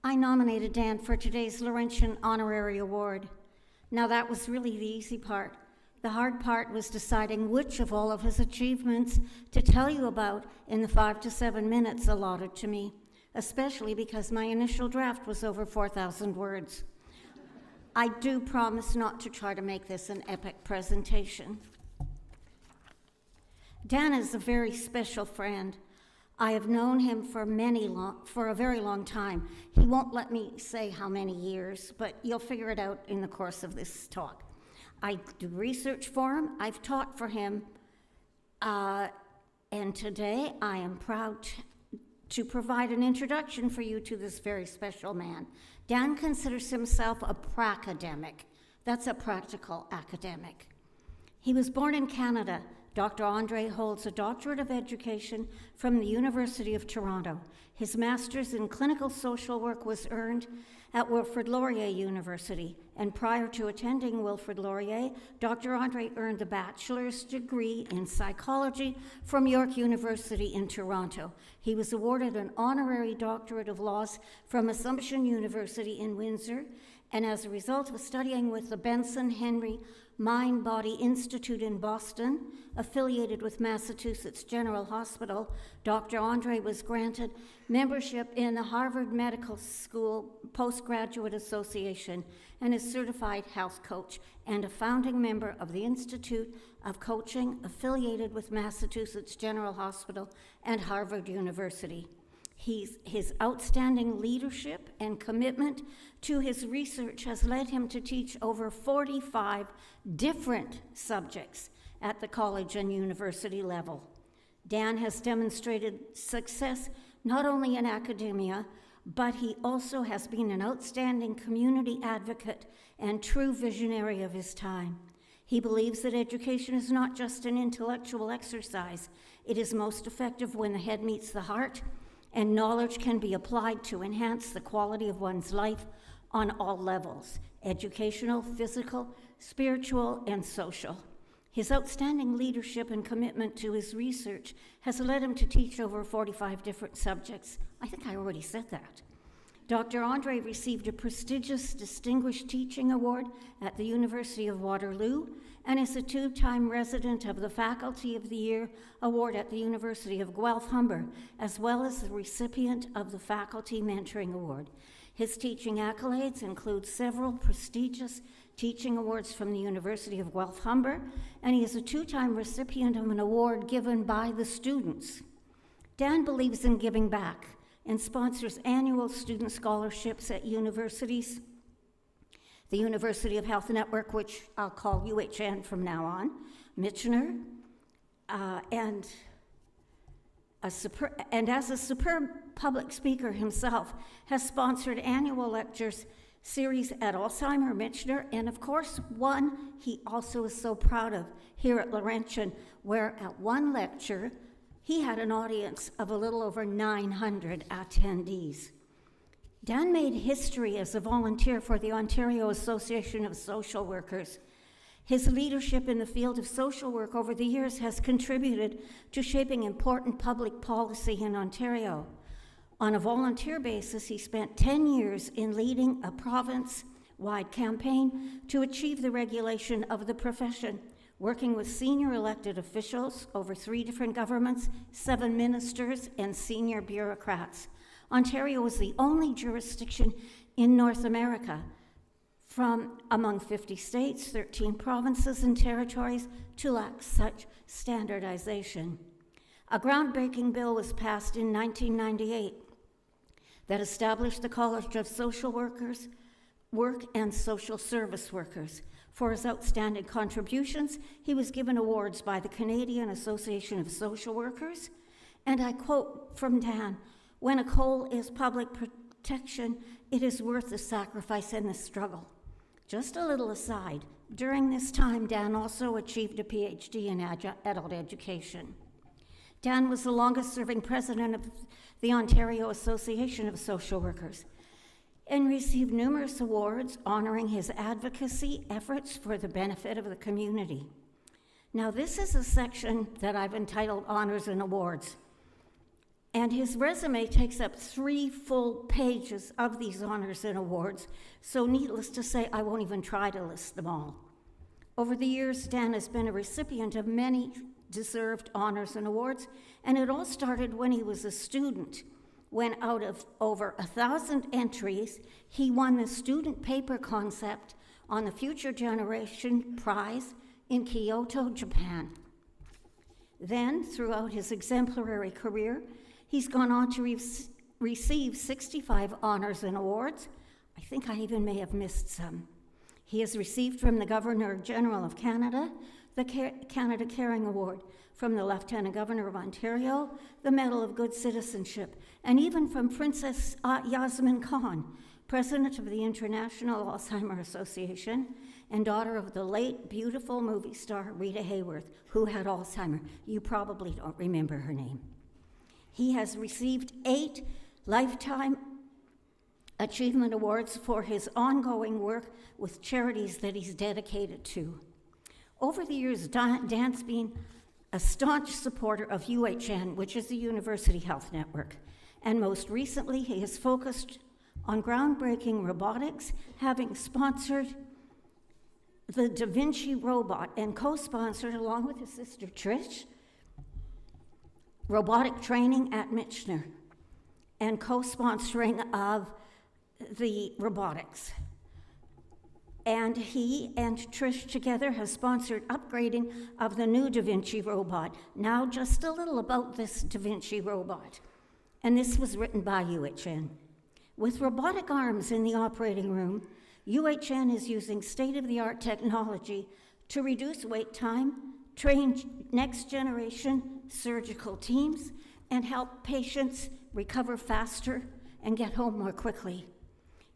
I nominated Dan for today's Laurentian Honorary Award. Now that was really the easy part. The hard part was deciding which of all of his achievements to tell you about in the 5 to 7 minutes allotted to me, especially because my initial draft was over 4,000 words. I do promise not to try to make this an epic presentation. Dan is a very special friend. I have known him for a very long time. He won't let me say how many years, but you'll figure it out in the course of this talk. I do research for him, I've taught for him, and today I am proud to provide an introduction for you to this very special man. Dan considers himself a pracademic. That's a practical academic. He was born in Canada. Dr. Andreae holds a Doctorate of Education from the University of Toronto. His master's in clinical social work was earned at Wilfrid Laurier University, and prior to attending Wilfrid Laurier, Dr. Andreae earned a bachelor's degree in psychology from York University in Toronto. He was awarded an honorary Doctorate of Laws from Assumption University in Windsor, and as a result of studying with the Benson Henry Mind Body Institute in Boston, affiliated with Massachusetts General Hospital, Dr. Andreae was granted membership in the Harvard Medical School Postgraduate Association and is certified health coach and a founding member of the Institute of Coaching affiliated with Massachusetts General Hospital and Harvard University. His outstanding leadership and commitment to his research has led him to teach over 45 different subjects at the college and university level. Dan has demonstrated success not only in academia, but he also has been an outstanding community advocate and true visionary of his time. He believes that education is not just an intellectual exercise. It is most effective when the head meets the heart, and knowledge can be applied to enhance the quality of one's life on all levels: educational, physical, spiritual, and social. His outstanding leadership and commitment to his research has led him to teach over 45 different subjects. I think I already said that. Dr. Andreae received a prestigious Distinguished Teaching Award at the University of Waterloo and is a two-time resident of the Faculty of the Year Award at the University of Guelph-Humber, as well as the recipient of the Faculty Mentoring Award. His teaching accolades include several prestigious teaching awards from the University of Guelph-Humber, and he is a two-time recipient of an award given by the students. Dan believes in giving back and sponsors annual student scholarships at universities. The University of Health Network, which I'll call UHN from now on, Michener, and as a superb public speaker himself, has sponsored annual lectures series at Alzheimer, Michener, and of course, one he also is so proud of here at Laurentian, where at one lecture, he had an audience of a little over 900 attendees. Dan made history as a volunteer for the Ontario Association of Social Workers. His leadership in the field of social work over the years has contributed to shaping important public policy in Ontario. On a volunteer basis, he spent 10 years in leading a province-wide campaign to achieve the regulation of the profession, working with senior elected officials over 3 different governments, 7 ministers, and senior bureaucrats. Ontario was the only jurisdiction in North America from among 50 states, 13 provinces and territories to lack such standardization. A groundbreaking bill was passed in 1998 that established the College of Social Workers, Work and Social Service Workers. For his outstanding contributions, he was given awards by the Canadian Association of Social Workers, and I quote from Dan, "When a goal is public protection, it is worth the sacrifice and the struggle." Just a little aside, during this time, Dan also achieved a PhD in adult education. Dan was the longest-serving president of the Ontario Association of Social Workers and received numerous awards honoring his advocacy efforts for the benefit of the community. Now, this is a section that I've entitled Honors and Awards. And his resume takes up 3 full pages of these honors and awards, so needless to say, I won't even try to list them all. Over the years, Dan has been a recipient of many deserved honors and awards, and it all started when he was a student, when out of over 1,000 entries, he won the student paper concept on the Future Generation Prize in Kyoto, Japan. Then, throughout his exemplary career, he's gone on to receive 65 honors and awards. I think I even may have missed some. He has received from the Governor-General of Canada the Canada Caring Award, from the Lieutenant Governor of Ontario, the Medal of Good Citizenship, and even from Princess Yasmin Khan, President of the International Alzheimer's Association and daughter of the late beautiful movie star Rita Hayworth, who had Alzheimer's. You probably don't remember her name. He has received 8 Lifetime Achievement Awards for his ongoing work with charities that he's dedicated to. Over the years, Dan's been a staunch supporter of UHN, which is the University Health Network, and most recently he has focused on groundbreaking robotics, having sponsored the Da Vinci robot and co-sponsored, along with his sister Trish, robotic training at Michener and co-sponsoring of the robotics. And he and Trish together have sponsored upgrading of the new Da Vinci robot. Now just a little about this Da Vinci robot. And this was written by UHN. With robotic arms in the operating room, UHN is using state-of-the-art technology to reduce wait time, train next-generation surgical teams, and help patients recover faster and get home more quickly.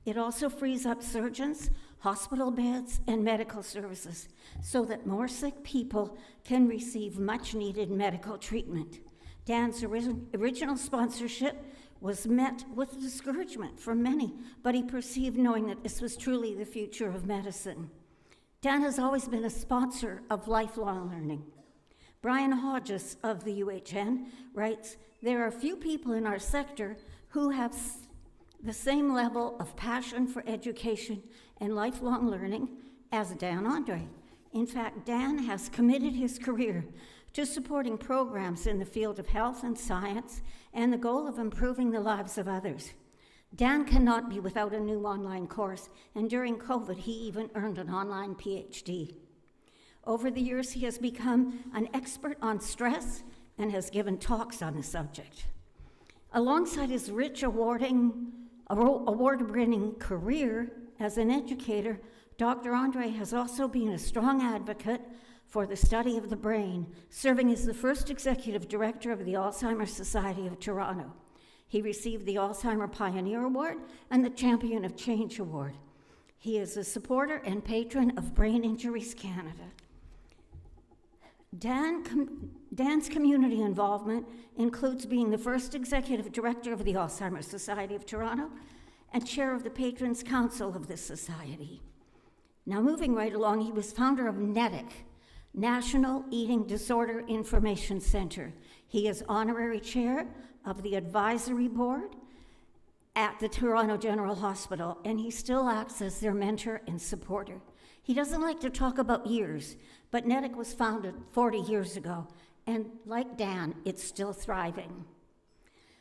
It also frees up surgeons, hospital beds, and medical services so that more sick people can receive much-needed medical treatment. Dan's original sponsorship was met with discouragement from many, but he perceived knowing that this was truly the future of medicine. Dan has always been a sponsor of lifelong learning. Brian Hodges of the UHN writes, "There are few people in our sector who have the same level of passion for education and lifelong learning as Dan Andreae. In fact, Dan has committed his career to supporting programs in the field of health and science and the goal of improving the lives of others. Dan cannot be without a new online course, and during COVID, he even earned an online PhD. Over the years, he has become an expert on stress and has given talks on the subject. Alongside his rich award-winning career as an educator, Dr. Andreae has also been a strong advocate for the study of the brain, serving as the first executive director of the Alzheimer's Society of Toronto. He received the Alzheimer Pioneer Award and the Champion of Change Award. He is a supporter and patron of Brain Injuries Canada. Dan's community involvement includes being the first executive director of the Alzheimer's Society of Toronto and chair of the Patrons Council of this society. Now, moving right along, he was founder of NEDIC, National Eating Disorder Information Center. He is honorary chair of the advisory board at the Toronto General Hospital, and he still acts as their mentor and supporter. He doesn't like to talk about years, but NEDIC was founded 40 years ago, and like Dan, it's still thriving.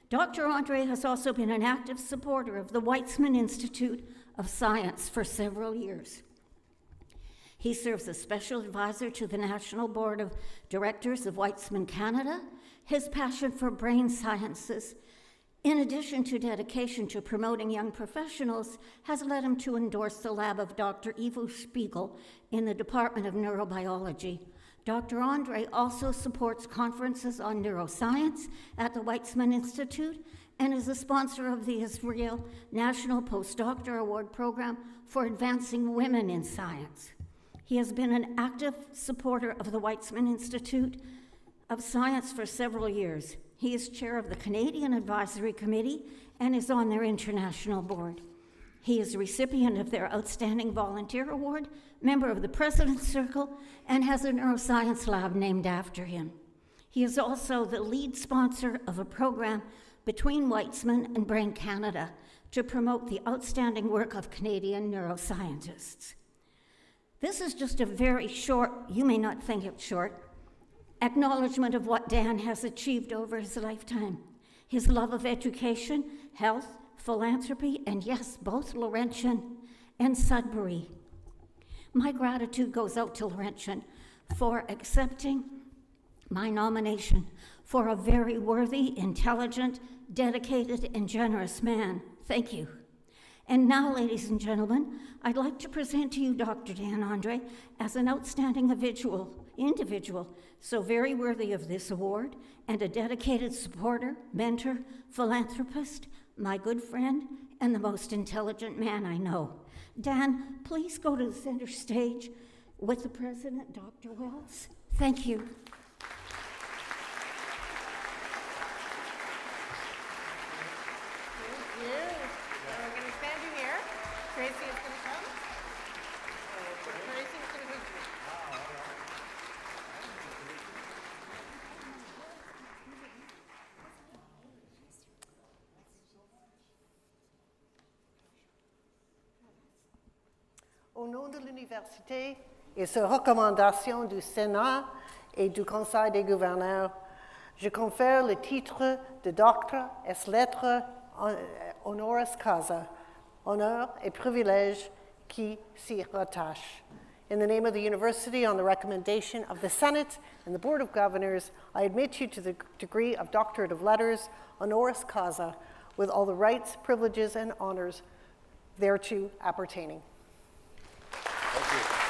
Dr. Andreae has also been an active supporter of the Weizmann Institute of Science for several years. He serves as special advisor to the National Board of Directors of Weizmann Canada. His passion for brain sciences, in addition to dedication to promoting young professionals, has led him to endorse the lab of Dr. Ivo Spiegel in the Department of Neurobiology. Dr. Andreae also supports conferences on neuroscience at the Weizmann Institute and is a sponsor of the Israel National Postdoctor Award Program for Advancing Women in Science. He has been an active supporter of the Weizmann Institute of Science for several years. He is chair of the Canadian Advisory Committee and is on their international board. He is a recipient of their Outstanding Volunteer Award, member of the President's Circle, and has a neuroscience lab named after him. He is also the lead sponsor of a program between Weitzman and Brain Canada to promote the outstanding work of Canadian neuroscientists. This is just a very short, you may not think it's short, acknowledgement of what Dan has achieved over his lifetime. His love of education, health, philanthropy, and yes, both Laurentian and Sudbury. My gratitude goes out to Laurentian for accepting my nomination for a very worthy, intelligent, dedicated, and generous man. Thank you. And now, ladies and gentlemen, I'd like to present to you Dr. Dan Andreae as an outstanding individual, so very worthy of this award, and a dedicated supporter, mentor, philanthropist, my good friend, and the most intelligent man I know. Dan, please go to the center stage with the President, Dr. Wells. Thank you. Tracy is going to come. Tracy's going to meet you. Au nom de l'université et sur recommandation du Sénat et du Conseil des gouverneurs, je confère le titre de docteur ès lettres honoris causa, honneur et privilège qui s'y rattachent. In the name of the university, on the recommendation of the Senate and the Board of Governors, I admit you to the degree of Doctorate of Letters, honoris causa, with all the rights, privileges, and honors thereto appertaining. Thank you.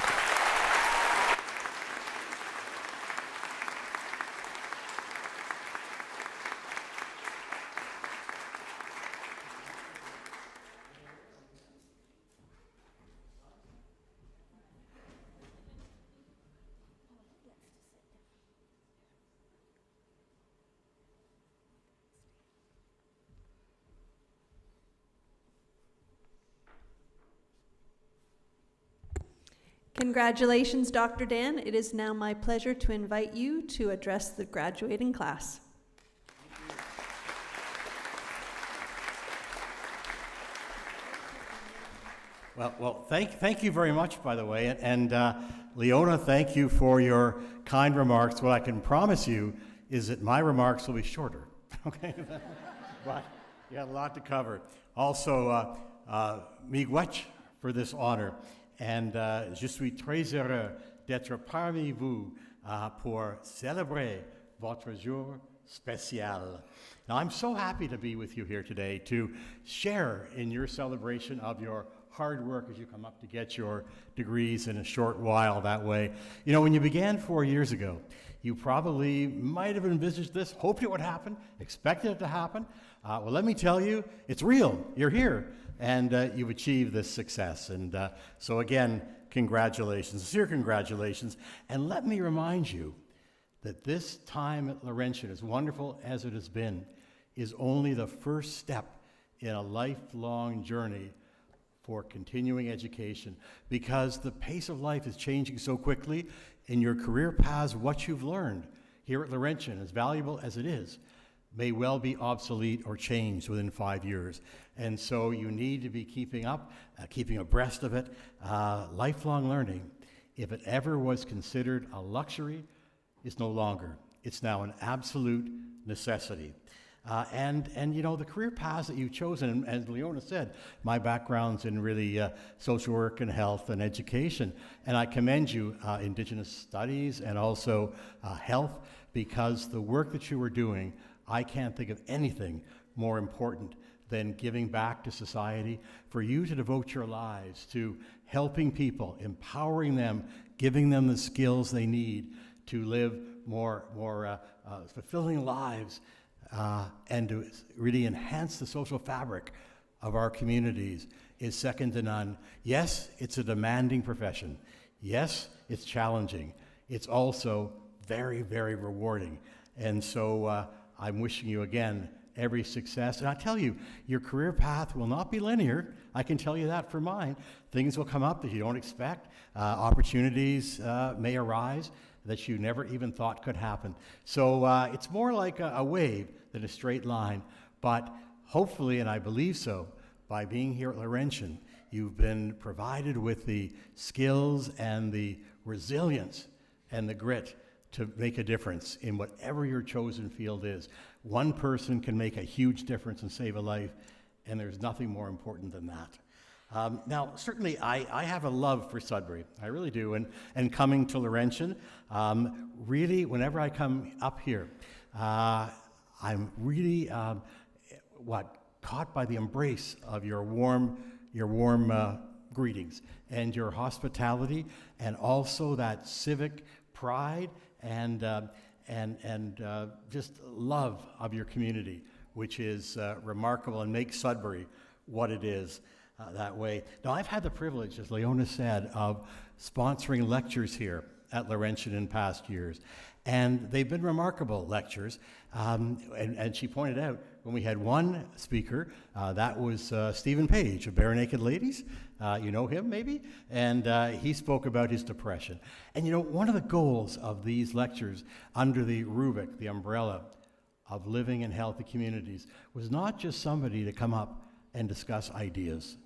Congratulations, Dr. Dan. It is now my pleasure to invite you to address the graduating class. Well, thank you very much, by the way, and Leona, thank you for your kind remarks. What I can promise you is that my remarks will be shorter, okay? But you have a lot to cover. Also, miigwech for this honor. And je suis très heureux d'être parmi vous pour célébrer votre jour spécial. Now, I'm so happy to be with you here today to share in your celebration of your hard work as you come up to get your degrees in a short while that way. You know, when you began 4 years ago, you probably might have envisaged this, hoped it would happen, expected it to happen. Well, let me tell you, it's real. You're here. And you've achieved this success. And so again, congratulations, sincere congratulations. And let me remind you that this time at Laurentian, as wonderful as it has been, is only the first step in a lifelong journey for continuing education, because the pace of life is changing so quickly. In your career paths, what you've learned here at Laurentian, as valuable as it is, may well be obsolete or changed within 5 years. And so you need to be keeping abreast of it. Lifelong learning, if it ever was considered a luxury, is no longer. It's now an absolute necessity. And you know, the career paths that you've chosen, and as Leona said, my background's in really social work and health and education. And I commend you, Indigenous studies and also health, because the work that you were doing, I can't think of anything more important than giving back to society, for you to devote your lives to helping people, empowering them, giving them the skills they need to live more fulfilling lives, and to really enhance the social fabric of our communities is second to none. Yes, it's a demanding profession. Yes, it's challenging. It's also very, very rewarding. And so I'm wishing you again every success. And I tell you, your career path will not be linear. I can tell you that for mine. Things will come up that you don't expect. Opportunities may arise that you never even thought could happen. So it's more like a wave than a straight line. But hopefully, and I believe so, by being here at Laurentian, you've been provided with the skills and the resilience and the grit to make a difference in whatever your chosen field is. One person can make a huge difference and save a life, and there's nothing more important than that. Now, certainly, I have a love for Sudbury. I really do. And coming to Laurentian, really, whenever I come up here, I'm really, caught by the embrace of your warm greetings and your hospitality, and also that civic pride and just love of your community, which is remarkable and makes Sudbury what it is that way. Now, I've had the privilege, as Leona said, of sponsoring lectures here at Laurentian in past years, and they've been remarkable lectures. And she pointed out, when we had one speaker, that was Stephen Page of Bare Naked Ladies. You know him, maybe? And he spoke about his depression. And you know, one of the goals of these lectures under the rubric, the umbrella of living in healthy communities, was not just somebody to come up and discuss ideas.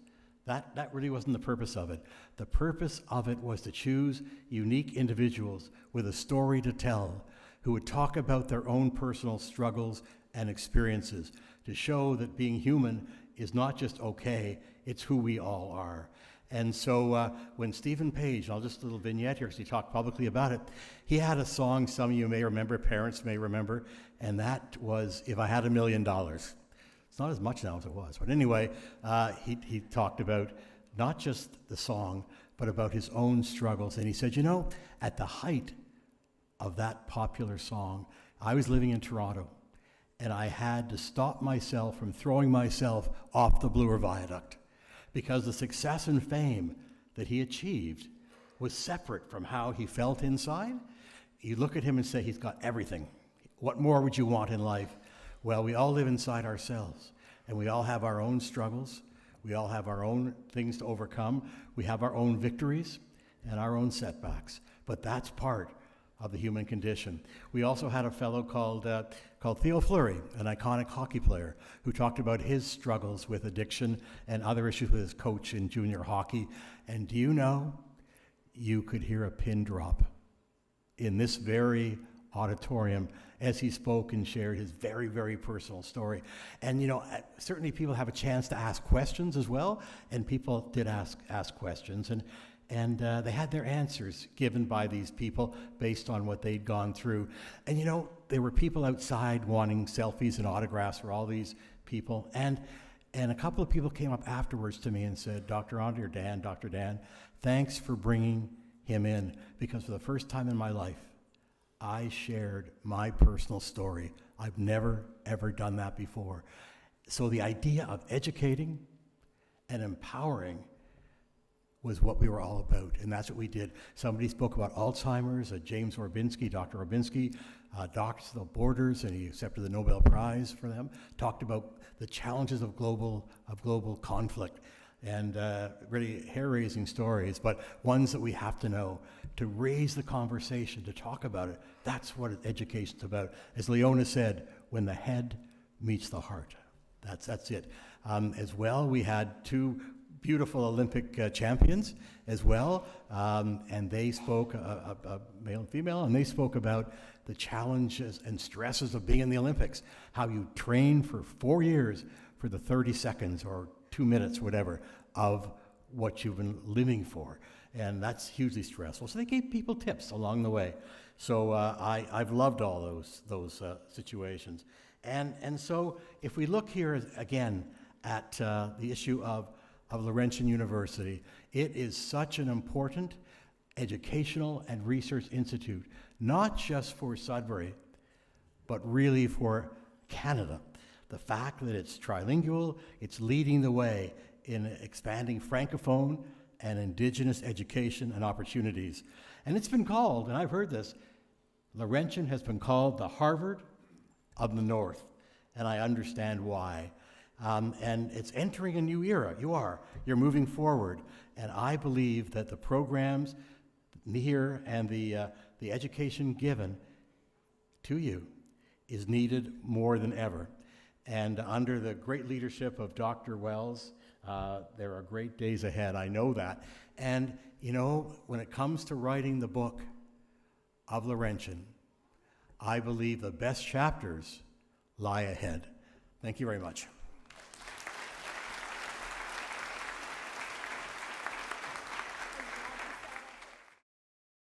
That really wasn't the purpose of it. The purpose of it was to choose unique individuals with a story to tell, who would talk about their own personal struggles and experiences, to show that being human is not just okay, it's who we all are. And so when Stephen Page, and I'll just a little vignette here because he talked publicly about it, he had a song some of you may remember, parents may remember, and that was "If I Had $1 Million." It's not as much now as it was, but anyway, he talked about not just the song, but about his own struggles. And he said, you know, at the height of that popular song, I was living in Toronto, and I had to stop myself from throwing myself off the Bloor Viaduct, because the success and fame that he achieved was separate from how he felt inside. You look at him and say, he's got everything. What more would you want in life? Well, we all live inside ourselves, and we all have our own struggles. We all have our own things to overcome. We have our own victories and our own setbacks, but that's part of the human condition. We also had a fellow called Theo Fleury, an iconic hockey player, who talked about his struggles with addiction and other issues with his coach in junior hockey. And do you know, you could hear a pin drop in this very auditorium as he spoke and shared his very, very personal story. And you know, certainly people have a chance to ask questions as well, and people did ask questions, and they had their answers given by these people based on what they'd gone through. And you know, there were people outside wanting selfies and autographs for all these people, and a couple of people came up afterwards to me and said, Dr. Andreae, or Dan, Dr. Dan, thanks for bringing him in, because for the first time in my life, I shared my personal story. I've never, ever done that before. So the idea of educating and empowering was what we were all about, and that's what we did. Somebody spoke about Alzheimer's, James Orbinski, Dr. Orbinski, Doctors Without Borders, and he accepted the Nobel Prize for them, talked about the challenges of global conflict, and really hair-raising stories, but ones that we have to know, to raise the conversation, to talk about it. That's what education's about. As Leona said, when the head meets the heart. That's it. As well, we had two beautiful Olympic champions as well, and they spoke, male and female, and they spoke about the challenges and stresses of being in the Olympics, how you train for 4 years for the 30 seconds or 2 minutes, whatever, of what you've been living for. And that's hugely stressful. So they gave people tips along the way. So I've loved all those situations. And so if we look here again at the issue of Laurentian University, it is such an important educational and research institute, not just for Sudbury, but really for Canada. The fact that it's trilingual, it's leading the way in expanding Francophone and Indigenous education and opportunities. And it's been called, and I've heard this, Laurentian has been called the Harvard of the North, and I understand why. And it's entering a new era. You're moving forward. And I believe that the programs here and the education given to you is needed more than ever. And under the great leadership of Dr. Wells, there are great days ahead. I know that. And, you know, when it comes to writing the book of Laurentian, I believe the best chapters lie ahead. Thank you very much.